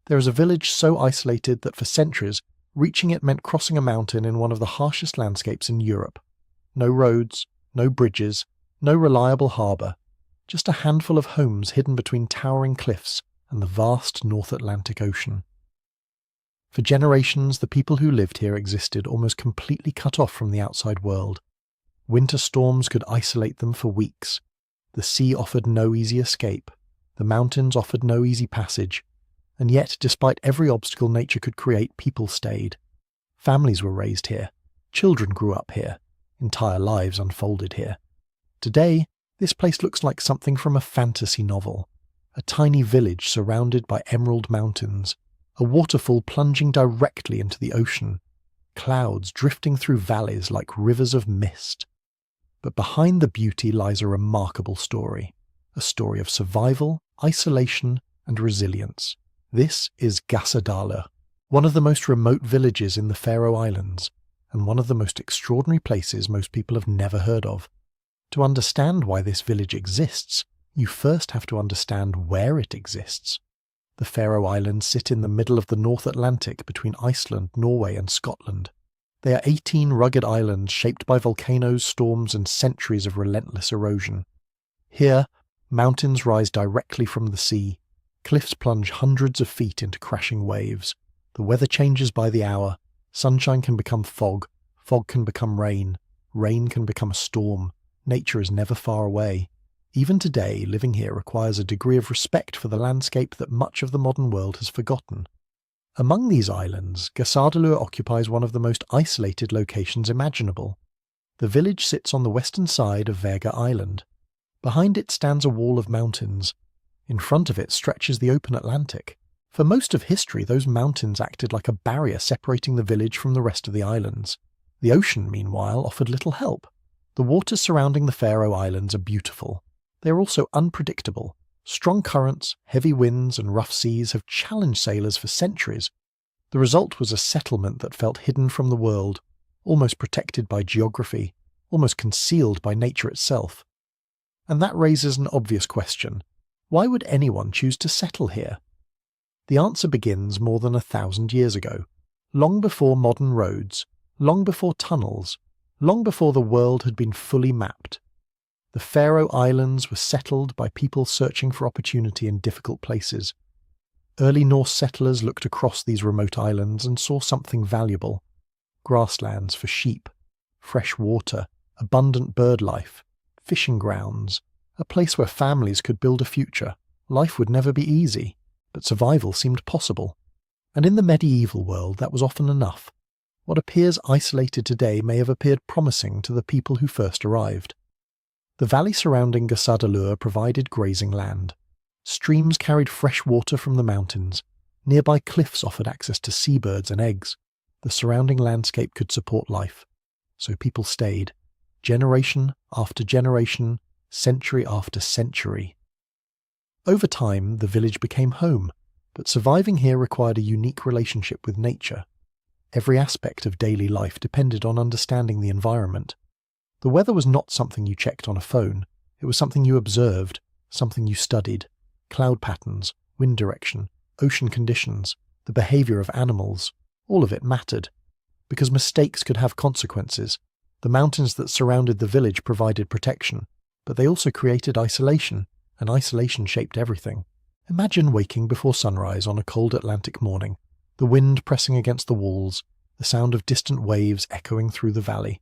There is a village so isolated that for centuries, reaching it meant crossing a mountain in one of the harshest landscapes in Europe. No roads, no bridges, no reliable harbour, just a handful of homes hidden between towering cliffs and the vast North Atlantic Ocean. For generations, the people who lived here existed almost completely cut off from the outside world. Winter storms could isolate them for weeks. The sea offered no easy escape. The mountains offered no easy passage. And yet, despite every obstacle nature could create, people stayed. Families were raised here. Children grew up here. Entire lives unfolded here. Today, this place looks like something from a fantasy novel. A tiny village surrounded by emerald mountains. A waterfall plunging directly into the ocean. Clouds drifting through valleys like rivers of mist. But behind the beauty lies a remarkable story. A story of survival, isolation, and resilience. This is Gásadalur, one of the most remote villages in the Faroe Islands, and one of the most extraordinary places most people have never heard of. To understand why this village exists, you first have to understand where it exists. The Faroe Islands sit in the middle of the North Atlantic between Iceland, Norway, and Scotland. They are 18 rugged islands shaped by volcanoes, storms, and centuries of relentless erosion. Here, mountains rise directly from the sea. Cliffs plunge hundreds of feet into crashing waves. The weather changes by the hour. Sunshine can become fog. Fog can become rain. Rain can become a storm. Nature is never far away. Even today, living here requires a degree of respect for the landscape that much of the modern world has forgotten. Among these islands, Gásadalur occupies one of the most isolated locations imaginable. The village sits on the western side of Vega Island. Behind it stands a wall of mountains. In front of it stretches the open Atlantic. For most of history, those mountains acted like a barrier separating the village from the rest of the islands. The ocean, meanwhile, offered little help. The waters surrounding the Faroe Islands are beautiful. They are also unpredictable. Strong currents, heavy winds, and rough seas have challenged sailors for centuries. The result was a settlement that felt hidden from the world, almost protected by geography, almost concealed by nature itself. And that raises an obvious question. Why would anyone choose to settle here? The answer begins more than 1,000 years ago, long before modern roads, long before tunnels, long before the world had been fully mapped. The Faroe Islands were settled by people searching for opportunity in difficult places. Early Norse settlers looked across these remote islands and saw something valuable. Grasslands for sheep, fresh water, abundant bird life, fishing grounds, a place where families could build a future. Life would never be easy, but survival seemed possible. And in the medieval world, that was often enough. What appears isolated today may have appeared promising to the people who first arrived. The valley surrounding Gásadalur provided grazing land. Streams carried fresh water from the mountains. Nearby cliffs offered access to seabirds and eggs. The surrounding landscape could support life. So people stayed, generation after generation, century after century. Over time, the village became home, but surviving here required a unique relationship with nature. Every aspect of daily life depended on understanding the environment. The weather was not something you checked on a phone. It was something you observed, something you studied. Cloud patterns, wind direction, ocean conditions, the behavior of animals, all of it mattered. Because mistakes could have consequences. The mountains that surrounded the village provided protection, but they also created isolation, and isolation shaped everything. Imagine waking before sunrise on a cold Atlantic morning, the wind pressing against the walls, the sound of distant waves echoing through the valley.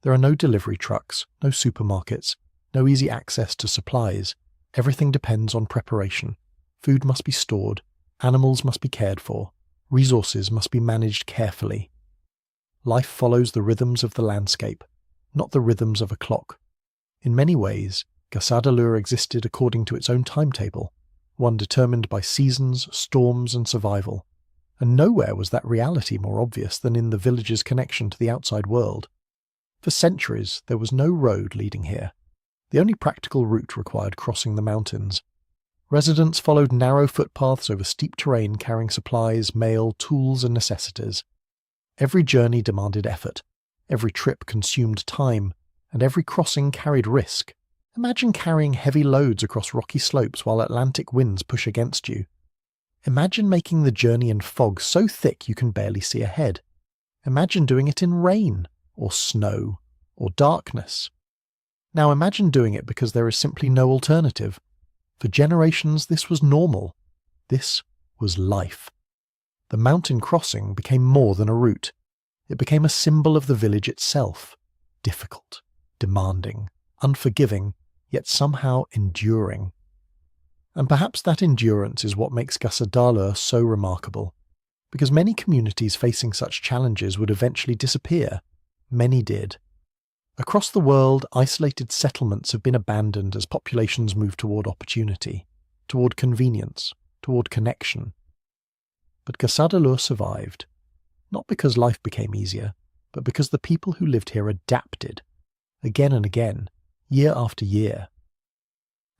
There are no delivery trucks, no supermarkets, no easy access to supplies. Everything depends on preparation. Food must be stored, animals must be cared for, resources must be managed carefully. Life follows the rhythms of the landscape, not the rhythms of a clock. In many ways, Gásadalur existed according to its own timetable, one determined by seasons, storms, and survival. And nowhere was that reality more obvious than in the village's connection to the outside world. For centuries, there was no road leading here. The only practical route required crossing the mountains. Residents followed narrow footpaths over steep terrain carrying supplies, mail, tools, and necessities. Every journey demanded effort. Every trip consumed time, and every crossing carried risk. Imagine carrying heavy loads across rocky slopes while Atlantic winds push against you. Imagine making the journey in fog so thick you can barely see ahead. Imagine doing it in rain, or snow, or darkness. Now imagine doing it because there is simply no alternative. For generations this was normal. This was life. The mountain crossing became more than a route. It became a symbol of the village itself. Difficult, demanding, unforgiving, yet somehow enduring. And perhaps that endurance is what makes Gásadalur so remarkable. Because many communities facing such challenges would eventually disappear. Many did. Across the world, isolated settlements have been abandoned as populations move toward opportunity, toward convenience, toward connection. But Gásadalur survived, not because life became easier, but because the people who lived here adapted, again and again, year after year.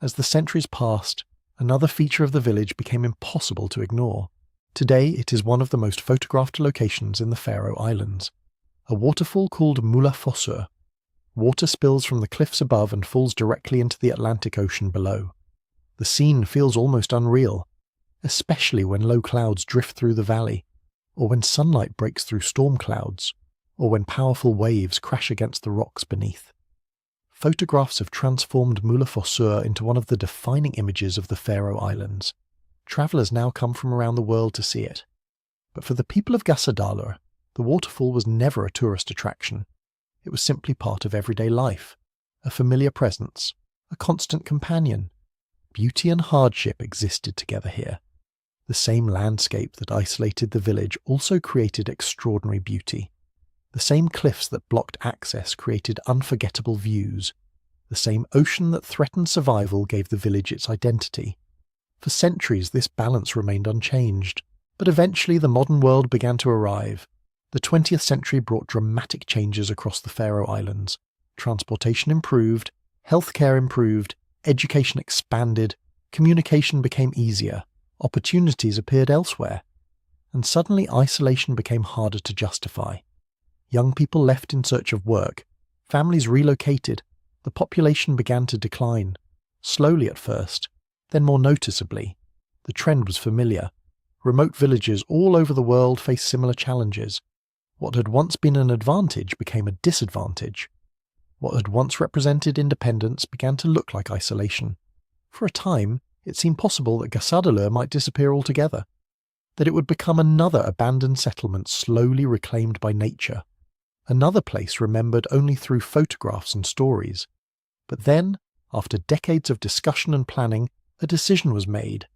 As the centuries passed, another feature of the village became impossible to ignore. Today it is one of the most photographed locations in the Faroe Islands. A waterfall called Mulafossur. Water spills from the cliffs above and falls directly into the Atlantic Ocean below. The scene feels almost unreal, especially when low clouds drift through the valley, or when sunlight breaks through storm clouds, or when powerful waves crash against the rocks beneath. Photographs have transformed Mulafossur into one of the defining images of the Faroe Islands. Travellers now come from around the world to see it. But for the people of Gásadalur, the waterfall was never a tourist attraction. It was simply part of everyday life, a familiar presence, a constant companion. Beauty and hardship existed together here. The same landscape that isolated the village also created extraordinary beauty. The same cliffs that blocked access created unforgettable views. The same ocean that threatened survival gave the village its identity. For centuries this balance remained unchanged, but eventually the modern world began to arrive. The 20th century brought dramatic changes across the Faroe Islands. Transportation improved, healthcare improved, education expanded, communication became easier, opportunities appeared elsewhere, and suddenly isolation became harder to justify. Young people left in search of work, families relocated, the population began to decline, slowly at first, then more noticeably. The trend was familiar. Remote villages all over the world faced similar challenges. What had once been an advantage became a disadvantage. What had once represented independence began to look like isolation. For a time, it seemed possible that Gásadalur might disappear altogether, that it would become another abandoned settlement slowly reclaimed by nature, another place remembered only through photographs and stories. But then, after decades of discussion and planning, a decision was made.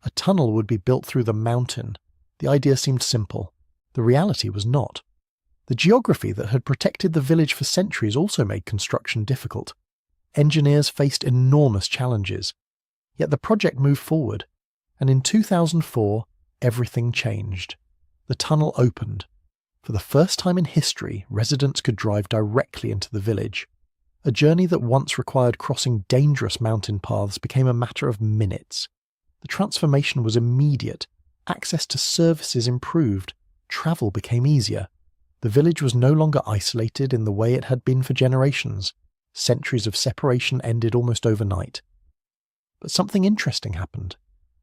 A tunnel would be built through the mountain. The idea seemed simple. The reality was not. The geography that had protected the village for centuries also made construction difficult. Engineers faced enormous challenges. Yet the project moved forward, and in 2004, everything changed. The tunnel opened. For the first time in history, residents could drive directly into the village. A journey that once required crossing dangerous mountain paths became a matter of minutes. The transformation was immediate. Access to services improved. Travel became easier. The village was no longer isolated in the way it had been for generations. Centuries of separation ended almost overnight. But something interesting happened.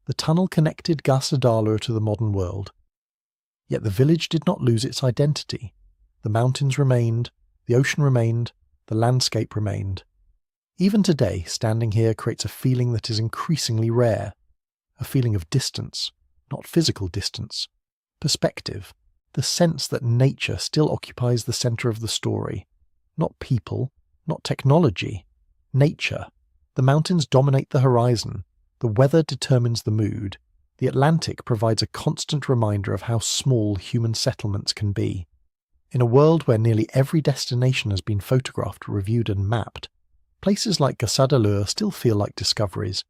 The tunnel connected Gásadalur to the modern world. Yet the village did not lose its identity. The mountains remained, the ocean remained, the landscape remained. Even today, standing here creates a feeling that is increasingly rare. A feeling of distance, not physical distance. Perspective. The sense that nature still occupies the centre of the story. Not people, not technology. Nature. The mountains dominate the horizon. The weather determines the mood. The Atlantic provides a constant reminder of how small human settlements can be. In a world where nearly every destination has been photographed, reviewed and mapped, places like Gásadalur still feel like discoveries.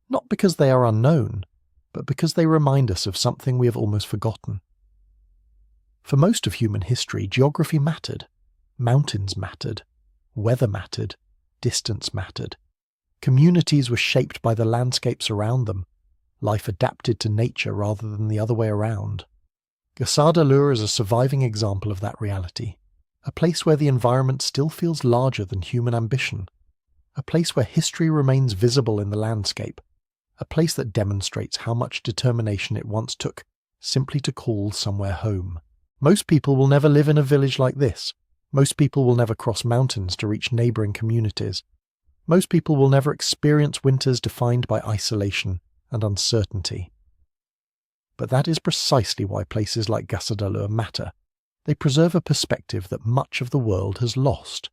Not because they are unknown, but because they remind us of something we have almost forgotten. For most of human history, geography mattered. Mountains mattered. Weather mattered. Distance mattered. Communities were shaped by the landscapes around them. Life adapted to nature rather than the other way around. Gásadalur is a surviving example of that reality. A place where the environment still feels larger than human ambition. A place where history remains visible in the landscape. a place that demonstrates how much determination it once took simply to call somewhere home. Most people will never live in a village like this. Most people will never cross mountains to reach neighbouring communities. Most people will never experience winters defined by isolation and uncertainty. But that is precisely why places like Gásadalur matter. They preserve a perspective that much of the world has lost.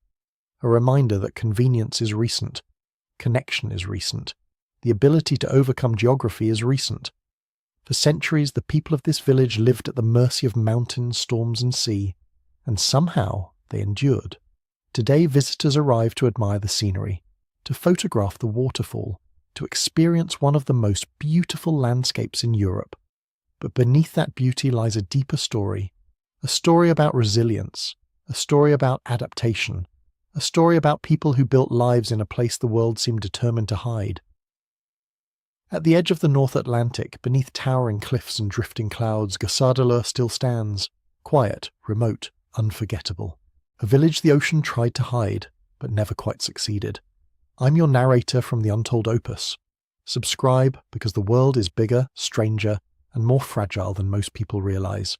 A reminder that convenience is recent, connection is recent, the ability to overcome geography is recent. For centuries, the people of this village lived at the mercy of mountains, storms and sea, and somehow they endured. Today, visitors arrive to admire the scenery, to photograph the waterfall, to experience one of the most beautiful landscapes in Europe. But beneath that beauty lies a deeper story, a story about resilience, a story about adaptation, a story about people who built lives in a place the world seemed determined to hide. At the edge of the North Atlantic, beneath towering cliffs and drifting clouds, Gásadalur still stands, quiet, remote, unforgettable. A village the ocean tried to hide, but never quite succeeded. I'm your narrator from the Untold Opus. Subscribe because the world is bigger, stranger, and more fragile than most people realize.